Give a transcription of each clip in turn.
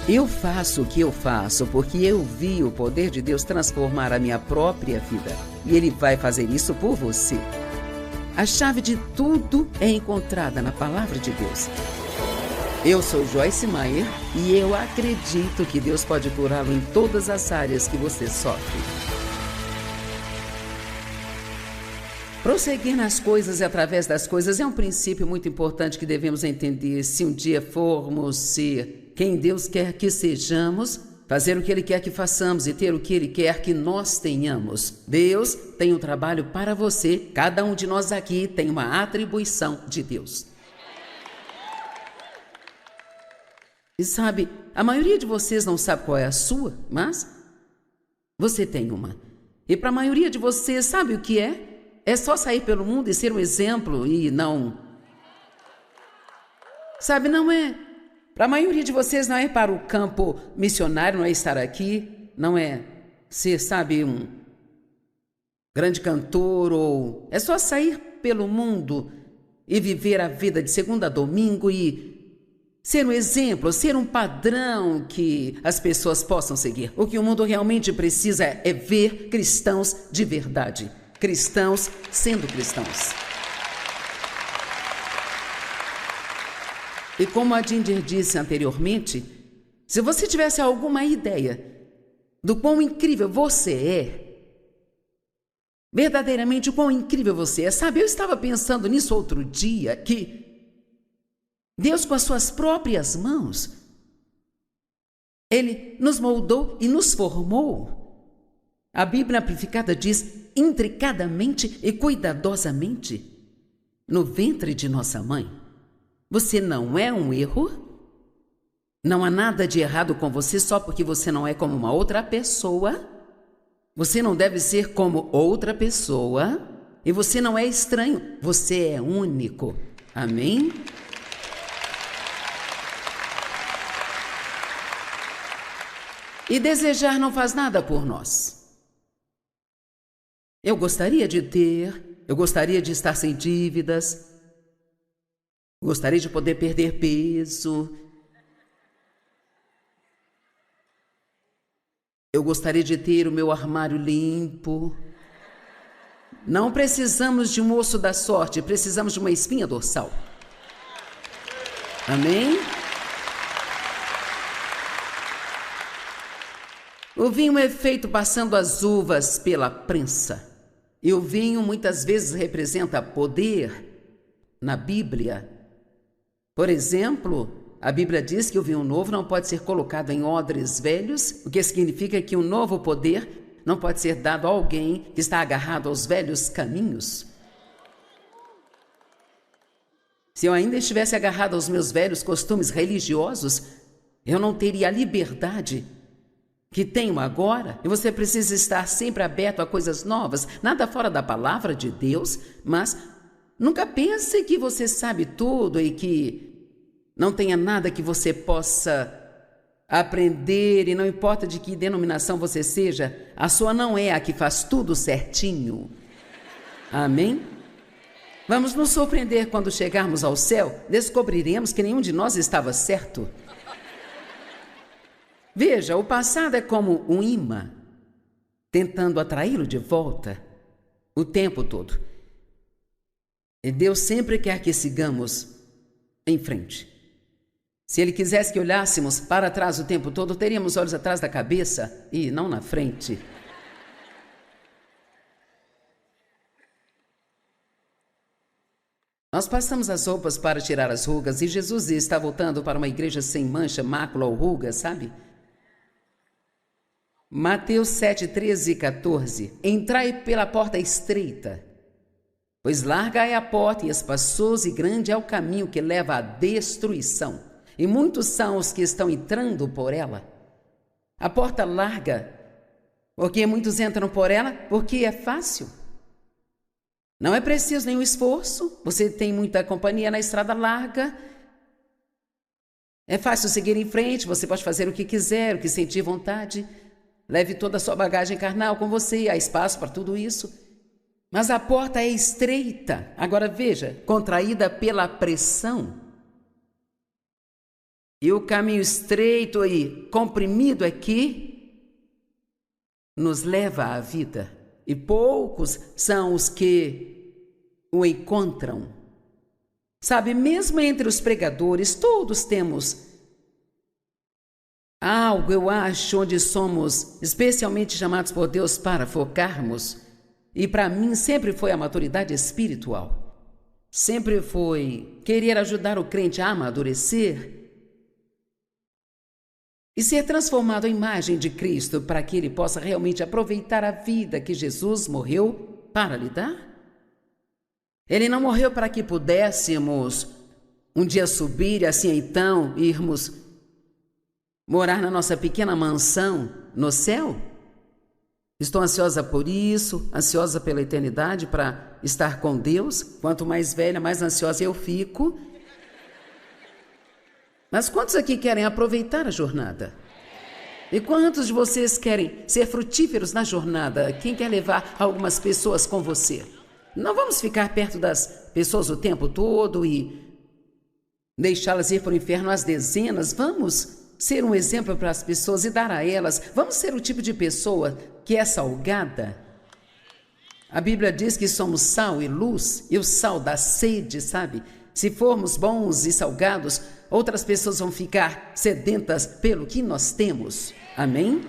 Eu faço o que eu faço porque eu vi o poder de Deus transformar a minha própria vida. E Ele vai fazer isso por você. A chave de tudo é encontrada na Palavra de Deus. Eu sou Joyce Meyer e eu acredito que Deus pode curá-lo em todas as áreas que você sofre. Prosseguir nas coisas e através das coisas é um princípio muito importante que devemos entender. Se um dia formos ser quem Deus quer que sejamos, fazer o que Ele quer que façamos e ter o que Ele quer que nós tenhamos. Deus tem um trabalho para você. Cada um de nós aqui tem uma atribuição de Deus. E sabe, a maioria de vocês não sabe qual é a sua, mas você tem uma. E para a maioria de vocês, sabe o que é? É só sair pelo mundo e ser um exemplo e não... Sabe, não é... Para a maioria de vocês não é para o campo missionário, não é estar aqui, não é ser, sabe, um grande cantor ou... É só sair pelo mundo e viver a vida de segunda a domingo e ser um exemplo, ser um padrão que as pessoas possam seguir. O que o mundo realmente precisa é ver cristãos de verdade. Cristãos sendo cristãos. E como a Ginger disse anteriormente, se você tivesse alguma ideia do quão incrível você é, verdadeiramente o quão incrível você é, sabe, eu estava pensando nisso outro dia, que Deus com as suas próprias mãos, Ele nos moldou e nos formou. A Bíblia Amplificada diz, intricadamente e cuidadosamente, no ventre de nossa mãe. Você não é um erro? Não há nada de errado com você só porque você não é como uma outra pessoa? Você não deve ser como outra pessoa? E você não é estranho, você é único. Amém? E desejar não faz nada por nós. Eu gostaria de ter, eu gostaria de estar sem dívidas, gostaria de poder perder peso, eu gostaria de ter o meu armário limpo. Não precisamos de um osso da sorte, precisamos de uma espinha dorsal. Amém? O vinho é feito passando as uvas pela prensa. E o vinho muitas vezes representa poder na Bíblia. Por exemplo, a Bíblia diz que o vinho novo não pode ser colocado em odres velhos, o que significa que um novo poder não pode ser dado a alguém que está agarrado aos velhos caminhos. Se eu ainda estivesse agarrado aos meus velhos costumes religiosos, eu não teria a liberdade que tenho agora, e você precisa estar sempre aberto a coisas novas, nada fora da palavra de Deus, mas nunca pense que você sabe tudo e que não tenha nada que você possa aprender, e não importa de que denominação você seja, a sua não é a que faz tudo certinho. Amém? Vamos nos surpreender quando chegarmos ao céu, descobriremos que nenhum de nós estava certo. Veja, o passado é como um imã, tentando atraí-lo de volta o tempo todo. E Deus sempre quer que sigamos em frente. Se Ele quisesse que olhássemos para trás o tempo todo, teríamos olhos atrás da cabeça e não na frente. Nós passamos as roupas para tirar as rugas e Jesus está voltando para uma igreja sem mancha, mácula ou ruga, sabe? Mateus 7, 13 e 14. Entrai pela porta estreita, pois larga é a porta e espaçoso e grande é o caminho que leva à destruição, e muitos são os que estão entrando por ela. A porta larga, porque muitos entram por ela, porque é fácil. Não é preciso nenhum esforço, você tem muita companhia na estrada larga. É fácil seguir em frente, você pode fazer o que quiser, o que sentir vontade. Leve toda a sua bagagem carnal com você, há espaço para tudo isso. Mas a porta é estreita, agora veja, contraída pela pressão. E o caminho estreito e comprimido aqui nos leva à vida. E poucos são os que o encontram. Sabe, mesmo entre os pregadores, todos temos algo, eu acho, onde somos especialmente chamados por Deus para focarmos. E para mim sempre foi a maturidade espiritual. Sempre foi querer ajudar o crente a amadurecer e ser transformado à imagem de Cristo para que ele possa realmente aproveitar a vida que Jesus morreu para lhe dar. Ele não morreu para que pudéssemos um dia subir e assim então irmos morar na nossa pequena mansão no céu. Estou ansiosa por isso, ansiosa pela eternidade, para estar com Deus. Quanto mais velha, mais ansiosa eu fico. Mas quantos aqui querem aproveitar a jornada? E quantos de vocês querem ser frutíferos na jornada? Quem quer levar algumas pessoas com você? Não vamos ficar perto das pessoas o tempo todo e deixá-las ir para o inferno às dezenas. Vamos ser um exemplo para as pessoas e dar a elas. Vamos ser o tipo de pessoa que é salgada. A Bíblia diz que somos sal e luz, e o sal dá sede, sabe? Se formos bons e salgados, outras pessoas vão ficar sedentas pelo que nós temos. Amém?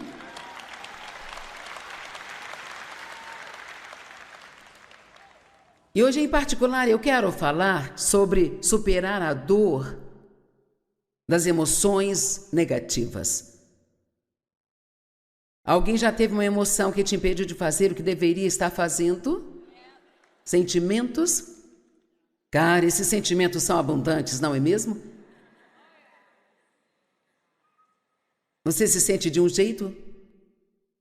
E hoje, em particular, eu quero falar sobre superar a dor das emoções negativas. Alguém já teve uma emoção que te impediu de fazer o que deveria estar fazendo? Sentimentos? Cara, esses sentimentos são abundantes, não é mesmo? Você se sente de um jeito,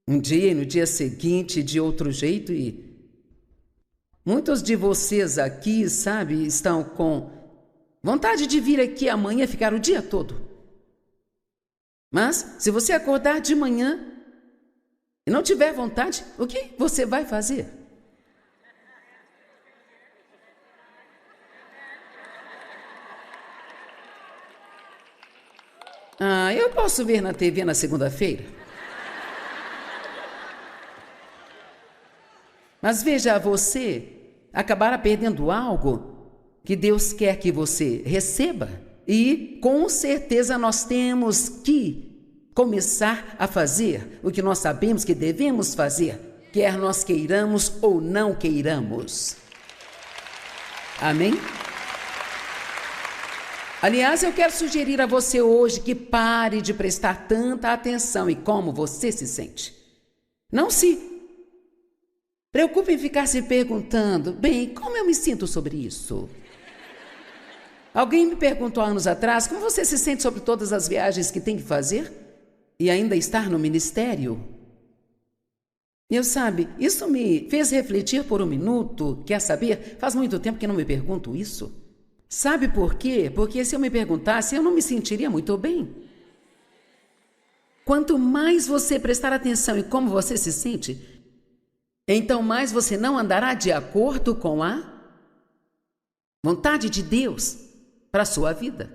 um dia e no dia seguinte de outro jeito, e muitos de vocês aqui, sabe, estão com vontade de vir aqui amanhã ficar o dia todo. Mas, se você acordar de manhã e não tiver vontade, o que você vai fazer? Eu posso ver na TV na segunda-feira. Mas veja, você acabará perdendo algo que Deus quer que você receba. E, com certeza, nós temos que começar a fazer o que nós sabemos que devemos fazer, quer nós queiramos ou não queiramos. Amém? Aliás, eu quero sugerir a você hoje que pare de prestar tanta atenção em como você se sente. Não se preocupe em ficar se perguntando, bem, como eu me sinto sobre isso? Alguém me perguntou há anos atrás, como você se sente sobre todas as viagens que tem que fazer e ainda estar no ministério? E sabe, isso me fez refletir por um minuto. Quer saber? Faz muito tempo que não me pergunto isso. Sabe por quê? Porque se eu me perguntasse, eu não me sentiria muito bem. Quanto mais você prestar atenção em como você se sente, então mais você não andará de acordo com a vontade de Deus para a sua vida.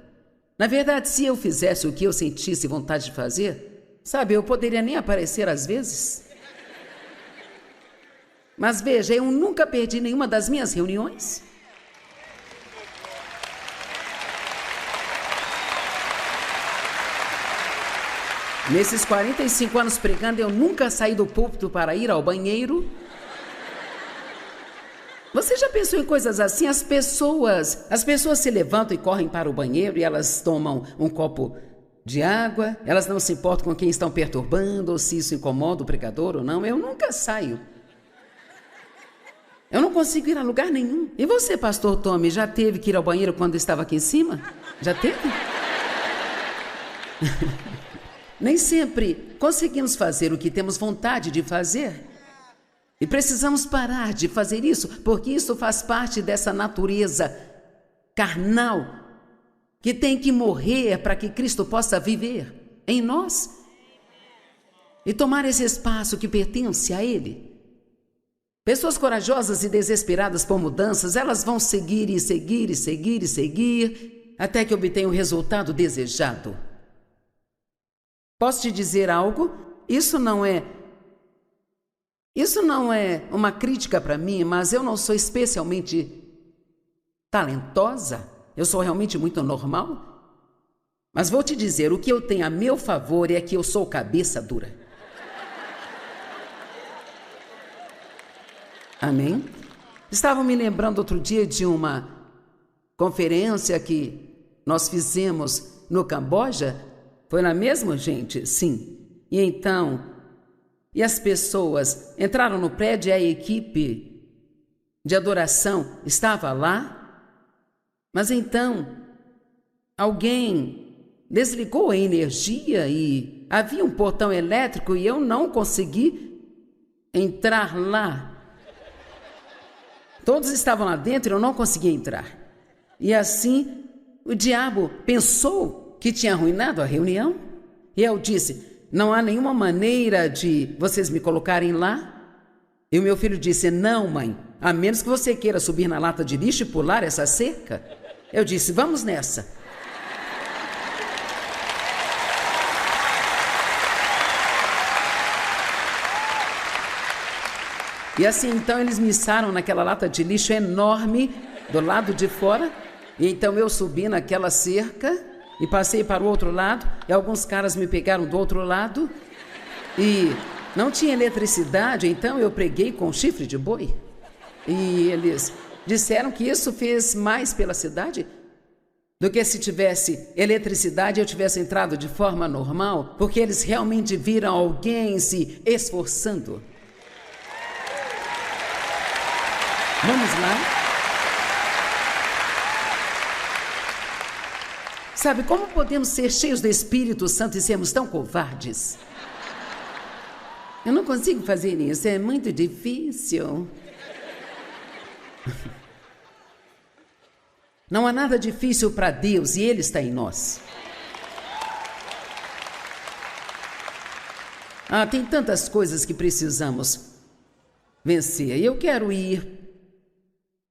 Na verdade, se eu fizesse o que eu sentisse vontade de fazer, sabe, eu poderia nem aparecer às vezes. Mas veja, eu nunca perdi nenhuma das minhas reuniões. Nesses 45 anos pregando, eu nunca saí do púlpito para ir ao banheiro. Você já pensou em coisas assim? As pessoas se levantam e correm para o banheiro e elas tomam um copo de água, elas não se importam com quem estão perturbando ou se isso incomoda o pregador ou não. Eu nunca saio. Eu não consigo ir a lugar nenhum. E você, pastor Tommy, já teve que ir ao banheiro quando estava aqui em cima? Já teve? Nem sempre conseguimos fazer o que temos vontade de fazer. E precisamos parar de fazer isso, porque isso faz parte dessa natureza carnal que tem que morrer para que Cristo possa viver em nós e tomar esse espaço que pertence a Ele. Pessoas corajosas e desesperadas por mudanças, elas vão seguir e seguir e seguir e seguir, até que obtenha o resultado desejado. Posso te dizer algo? Isso não é uma crítica para mim, mas eu não sou especialmente talentosa. Eu sou realmente muito normal. Mas vou te dizer, o que eu tenho a meu favor é que eu sou cabeça dura. Amém? Estava me lembrando outro dia de uma conferência que nós fizemos no Camboja. Foi lá mesmo, gente? Sim. E então, as pessoas entraram no prédio e a equipe de adoração estava lá. Mas então, alguém desligou a energia e havia um portão elétrico e eu não consegui entrar lá. Todos estavam lá dentro e eu não conseguia entrar. E assim, o diabo pensou que tinha arruinado a reunião. E eu disse, não há nenhuma maneira de vocês me colocarem lá? E o meu filho disse, não, mãe, a menos que você queira subir na lata de lixo e pular essa cerca. Eu disse, vamos nessa. E assim, então, eles me içaram naquela lata de lixo enorme do lado de fora. E então eu subi naquela cerca e passei para o outro lado. E alguns caras me pegaram do outro lado. E não tinha eletricidade, então eu preguei com chifre de boi. E eles disseram que isso fez mais pela cidade do que se tivesse eletricidade e eu tivesse entrado de forma normal, porque eles realmente viram alguém se esforçando. Vamos lá? Sabe, como podemos ser cheios do Espírito Santo e sermos tão covardes? Eu não consigo fazer isso, é muito difícil. Não há nada difícil para Deus e Ele está em nós. Tem tantas coisas que precisamos vencer. Eu quero ir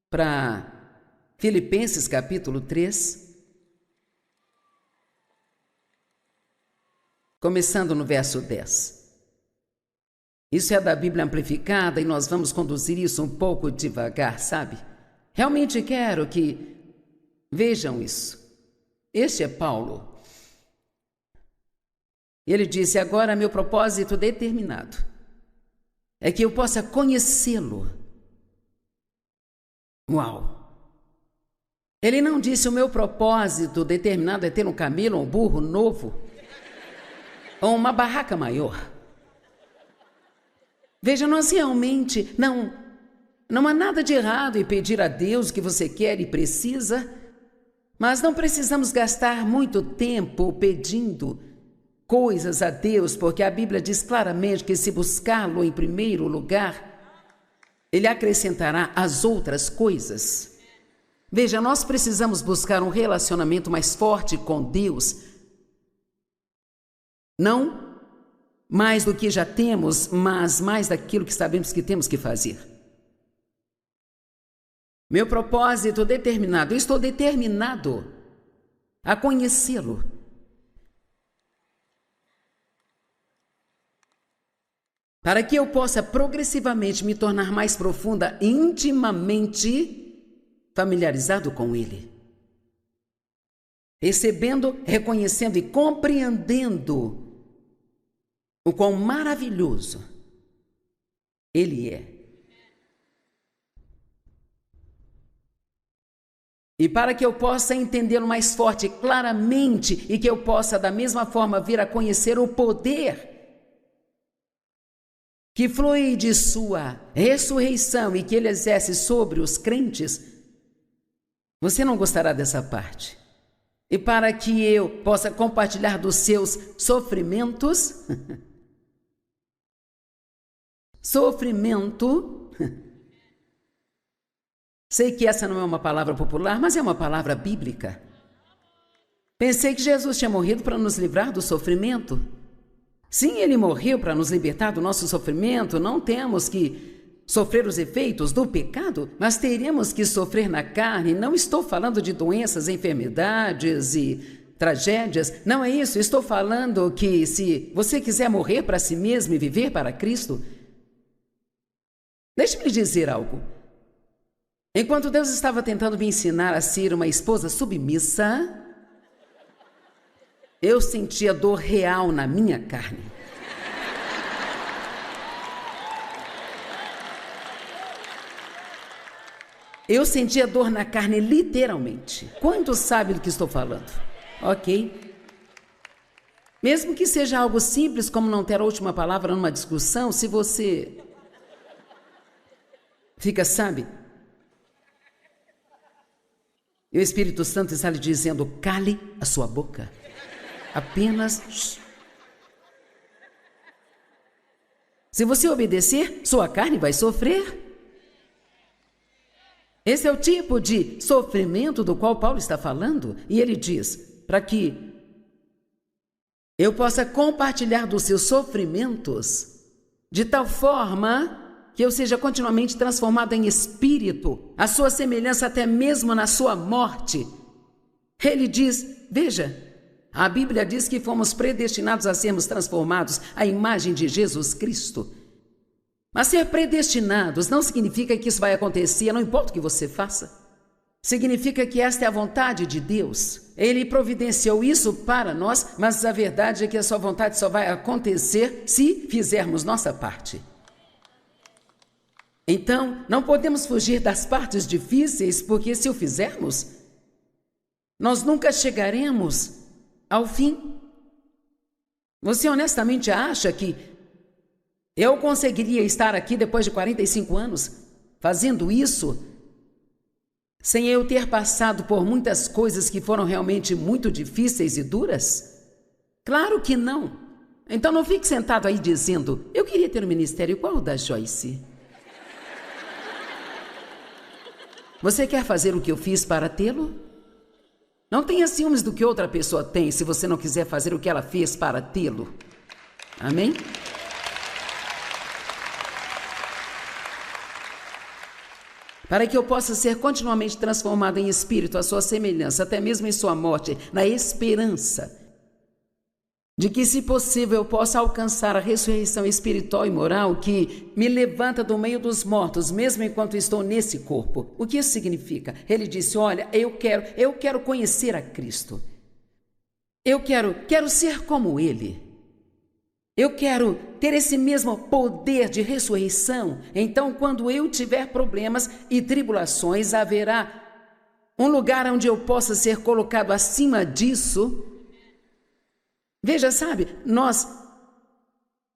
para Filipenses capítulo 3, começando no verso 10. Isso é da Bíblia amplificada e nós vamos conduzir isso um pouco devagar, sabe? Realmente quero que vejam isso. Este é Paulo. Ele disse, agora meu propósito determinado é que eu possa conhecê-lo. Uau! Ele não disse o meu propósito determinado é ter um camelo, um burro novo ou uma barraca maior. Veja, nós realmente não há nada de errado em pedir a Deus o que você quer e precisa, mas não precisamos gastar muito tempo pedindo coisas a Deus, porque a Bíblia diz claramente que se buscá-lo em primeiro lugar, Ele acrescentará as outras coisas. Veja, nós precisamos buscar um relacionamento mais forte com Deus. Não mais do que já temos, mas mais daquilo que sabemos que temos que fazer. Meu propósito determinado, eu estou determinado a conhecê-lo. Para que eu possa progressivamente me tornar mais profunda, intimamente familiarizado com Ele. Recebendo, reconhecendo e compreendendo o quão maravilhoso Ele é. E para que eu possa entendê-lo mais forte, claramente, e que eu possa da mesma forma vir a conhecer o poder que flui de sua ressurreição e que Ele exerce sobre os crentes, você não gostará dessa parte. E para que eu possa compartilhar dos seus sofrimentos, sei que essa não é uma palavra popular, mas é uma palavra bíblica. Pensei que Jesus tinha morrido para nos livrar do sofrimento. Sim, Ele morreu para nos libertar do nosso sofrimento, não temos que sofrer os efeitos do pecado, mas teríamos que sofrer na carne. Não estou falando de doenças, enfermidades e tragédias. Não é isso. Estou falando que se você quiser morrer para si mesmo e viver para Cristo, deixe-me lhe dizer algo. Enquanto Deus estava tentando me ensinar a ser uma esposa submissa, eu sentia dor real na minha carne. Eu sentia dor na carne literalmente. Quantos sabem do que estou falando? Ok? Mesmo que seja algo simples, como não ter a última palavra numa discussão, se você fica, sabe? E o Espírito Santo está lhe dizendo, cale a sua boca. Apenas... Se você obedecer, sua carne vai sofrer. Esse é o tipo de sofrimento do qual Paulo está falando. E ele diz, para que eu possa compartilhar dos seus sofrimentos, de tal forma que eu seja continuamente transformado em espírito, a sua semelhança até mesmo na sua morte. Ele diz, veja, a Bíblia diz que fomos predestinados a sermos transformados à imagem de Jesus Cristo. Mas ser predestinados não significa que isso vai acontecer, não importa o que você faça. Significa que esta é a vontade de Deus. Ele providenciou isso para nós, mas a verdade é que a sua vontade só vai acontecer se fizermos nossa parte. Então, não podemos fugir das partes difíceis, porque se o fizermos, nós nunca chegaremos ao fim. Você honestamente acha que eu conseguiria estar aqui depois de 45 anos fazendo isso sem eu ter passado por muitas coisas que foram realmente muito difíceis e duras? Claro que não. Então não fique sentado aí dizendo, eu queria ter um ministério igual o da Joyce. Você quer fazer o que eu fiz para tê-lo? Não tenha ciúmes do que outra pessoa tem se você não quiser fazer o que ela fez para tê-lo. Amém? Para que eu possa ser continuamente transformado em espírito, à sua semelhança, até mesmo em sua morte, na esperança de que, se possível, eu possa alcançar a ressurreição espiritual e moral que me levanta do meio dos mortos, mesmo enquanto estou nesse corpo. O que isso significa? Ele disse, olha, eu quero conhecer a Cristo. Eu quero ser como Ele. Eu quero ter esse mesmo poder de ressurreição. Então, quando eu tiver problemas e tribulações, haverá um lugar onde eu possa ser colocado acima disso. Veja, sabe, nós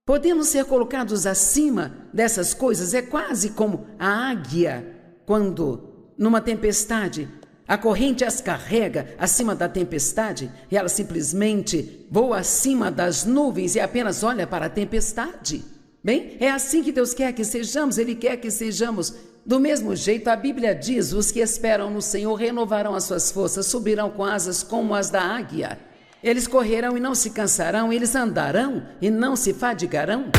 podemos ser colocados acima dessas coisas. É quase como a águia, quando numa tempestade a corrente as carrega acima da tempestade e ela simplesmente voa acima das nuvens e apenas olha para a tempestade. Bem, é assim que Deus quer que sejamos. Ele quer que sejamos do mesmo jeito. A Bíblia diz, os que esperam no Senhor renovarão as suas forças, subirão com asas como as da águia. Eles correrão e não se cansarão, eles andarão e não se fadigarão.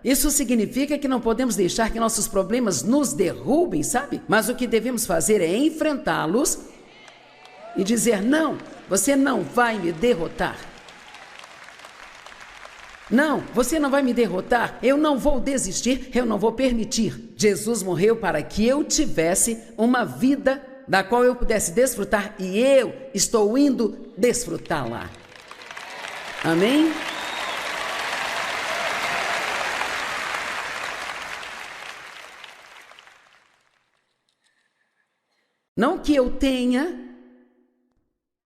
Isso significa que não podemos deixar que nossos problemas nos derrubem, sabe? Mas o que devemos fazer é enfrentá-los e dizer: não, você não vai me derrotar. Não, você não vai me derrotar, eu não vou desistir, eu não vou permitir. Jesus morreu para que eu tivesse uma vida da qual eu pudesse desfrutar e eu estou indo desfrutá-la. Amém? Não que eu tenha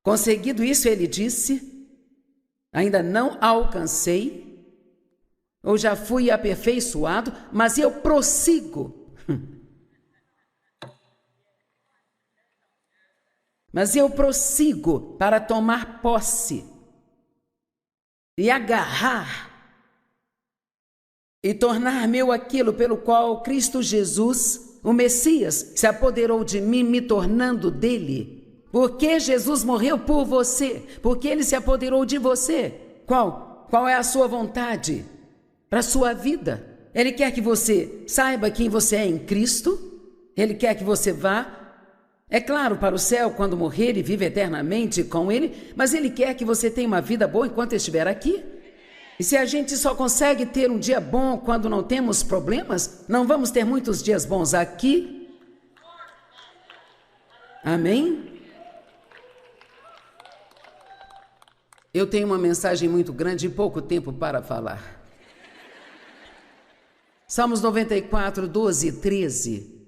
conseguido isso, ele disse, ainda não alcancei, ou já fui aperfeiçoado, mas eu prossigo. Mas eu prossigo para tomar posse e agarrar e tornar meu aquilo pelo qual Cristo Jesus, o Messias, se apoderou de mim, me tornando dele. Porque Jesus morreu por você, porque ele se apoderou de você. Qual é a sua vontade para a sua vida? Ele quer que você saiba quem você é em Cristo. Ele quer que você vá, é claro, para o céu quando morrer e vive eternamente com ele, mas ele quer que você tenha uma vida boa enquanto estiver aqui. E se a gente só consegue ter um dia bom quando não temos problemas, não vamos ter muitos dias bons aqui. Amém? Eu tenho uma mensagem muito grande e pouco tempo para falar. Salmos 94, 12 e 13.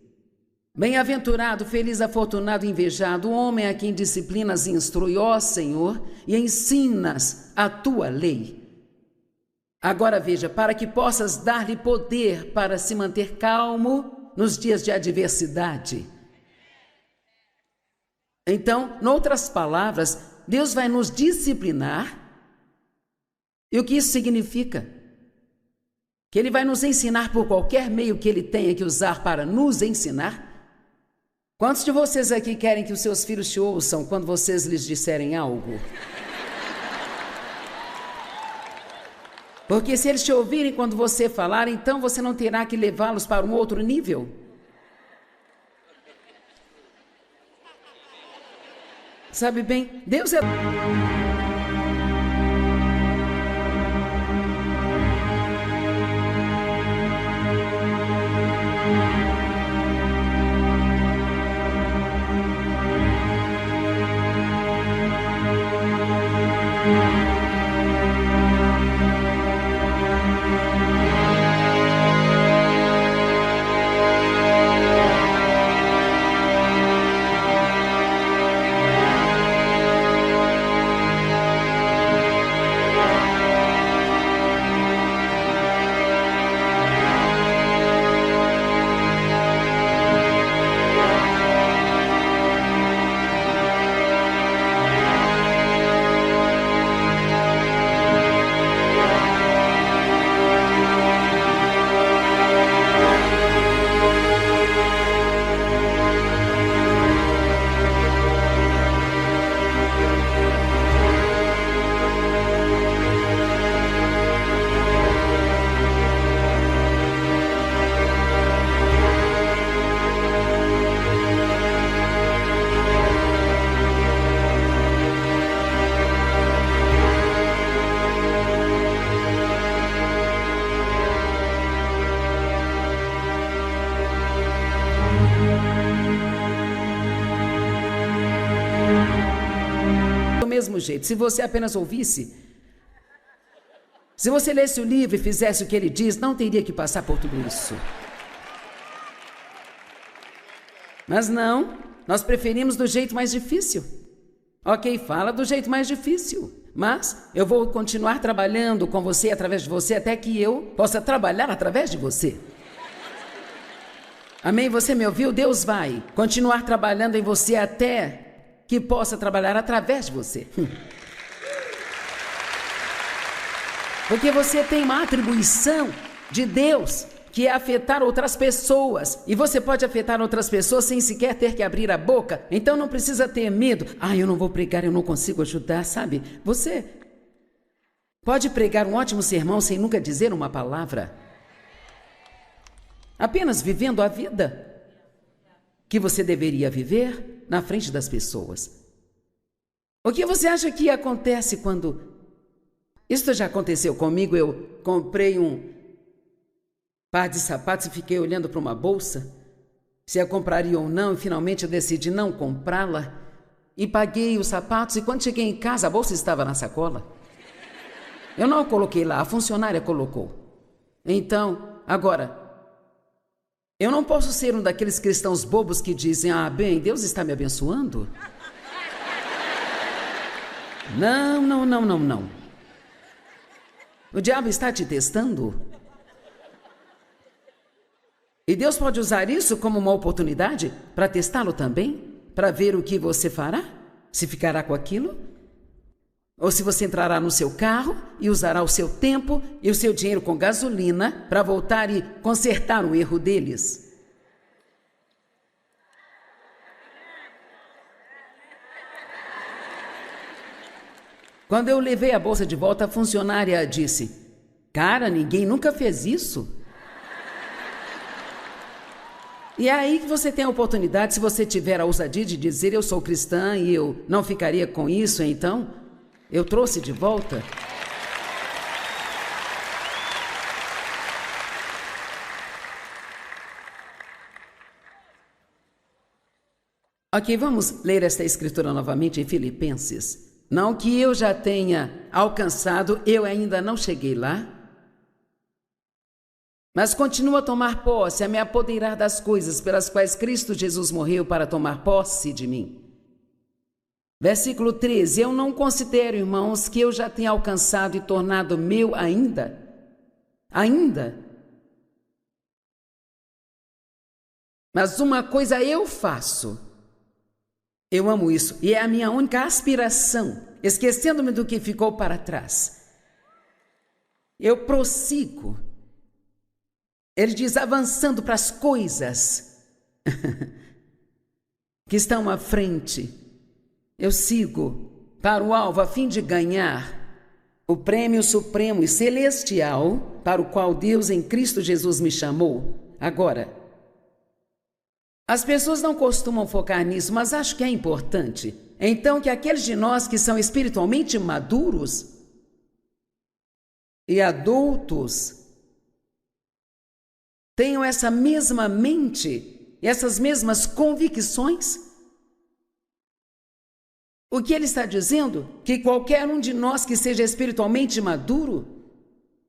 Bem-aventurado, feliz, afortunado, invejado, o homem a quem disciplinas e instrui, ó Senhor, e ensinas a tua lei. Agora veja, para que possas dar-lhe poder para se manter calmo nos dias de adversidade. Então, noutras palavras, Deus vai nos disciplinar. E o que isso significa? Que Ele vai nos ensinar por qualquer meio que Ele tenha que usar para nos ensinar. Quantos de vocês aqui querem que os seus filhos te ouçam quando vocês lhes disserem algo? Porque se eles te ouvirem quando você falar, então você não terá que levá-los para um outro nível. Sabe bem, Deus é... mesmo jeito, se você apenas ouvisse, se você lesse o livro e fizesse o que ele diz, não teria que passar por tudo isso. Mas não, nós preferimos do jeito mais difícil. Ok, fala do jeito mais difícil, mas eu vou continuar trabalhando com você, através de você, até que eu possa trabalhar através de você. Amém? Você me ouviu? Deus vai continuar trabalhando em você até que possa trabalhar através de você. Porque você tem uma atribuição de Deus, que é afetar outras pessoas. E você pode afetar outras pessoas sem sequer ter que abrir a boca. Então não precisa ter medo. Eu não vou pregar, eu não consigo ajudar, sabe? Você pode pregar um ótimo sermão sem nunca dizer uma palavra. apenas vivendo a vida que você deveria viver na frente das pessoas. O que você acha que acontece quando... Isso já aconteceu comigo, eu comprei um par de sapatos e fiquei olhando para uma bolsa, se eu compraria ou não, e finalmente eu decidi não comprá-la, e paguei os sapatos, e quando cheguei em casa, a bolsa estava na sacola. Eu não a coloquei lá, a funcionária colocou. Então, agora, eu não posso ser um daqueles cristãos bobos que dizem, bem, Deus está me abençoando. Não. O diabo está te testando. E Deus pode usar isso como uma oportunidade para testá-lo também, para ver o que você fará, se ficará com aquilo, ou se você entrará no seu carro e usará o seu tempo e o seu dinheiro com gasolina para voltar e consertar o erro deles. Quando eu levei a bolsa de volta, a funcionária disse, cara, ninguém nunca fez isso. E é aí que você tem a oportunidade, se você tiver a ousadia de dizer, eu sou cristã e eu não ficaria com isso, então eu trouxe de volta. Ok, vamos ler esta escritura novamente em Filipenses. Não que eu já tenha alcançado, eu ainda não cheguei lá. Mas continuo a tomar posse, a me apoderar das coisas pelas quais Cristo Jesus morreu para tomar posse de mim. Versículo 13. Eu não considero, irmãos, que eu já tenha alcançado e tornado meu ainda. Mas uma coisa eu faço. Eu amo isso e é a minha única aspiração, esquecendo-me do que ficou para trás. Eu prossigo. Ele diz, avançando para as coisas que estão à frente. Eu sigo para o alvo a fim de ganhar o prêmio supremo e celestial para o qual Deus em Cristo Jesus me chamou. Agora, as pessoas não costumam focar nisso, mas acho que é importante. Então, que aqueles de nós que são espiritualmente maduros e adultos tenham essa mesma mente e essas mesmas convicções. O que ele está dizendo? Que qualquer um de nós que seja espiritualmente maduro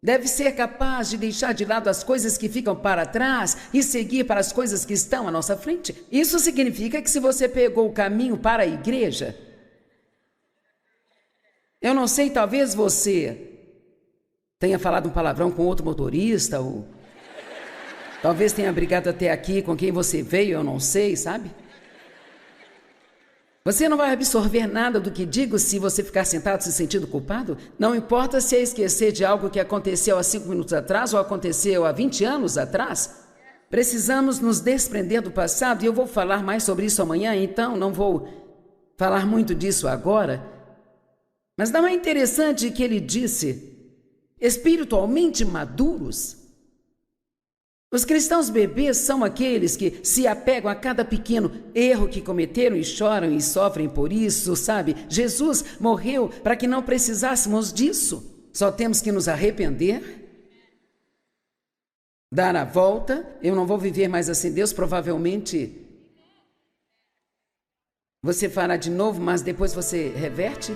deve ser capaz de deixar de lado as coisas que ficam para trás e seguir para as coisas que estão à nossa frente. Isso significa que se você pegou o caminho para a igreja, eu não sei, talvez você tenha falado um palavrão com outro motorista ou talvez tenha brigado até aqui com quem você veio, eu não sei, sabe? Você não vai absorver nada do que digo se você ficar sentado se sentindo culpado? Não importa se é esquecer de algo que aconteceu há 5 minutos atrás ou aconteceu há 20 anos atrás. Precisamos nos desprender do passado e eu vou falar mais sobre isso amanhã, então não vou falar muito disso agora. Mas não é interessante que ele disse, espiritualmente maduros? Os cristãos bebês são aqueles que se apegam a cada pequeno erro que cometeram e choram e sofrem por isso, sabe? Jesus morreu para que não precisássemos disso. Só temos que nos arrepender, dar a volta. Eu não vou viver mais assim. Deus provavelmente você fará de novo, mas depois você reverte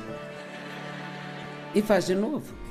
e faz de novo.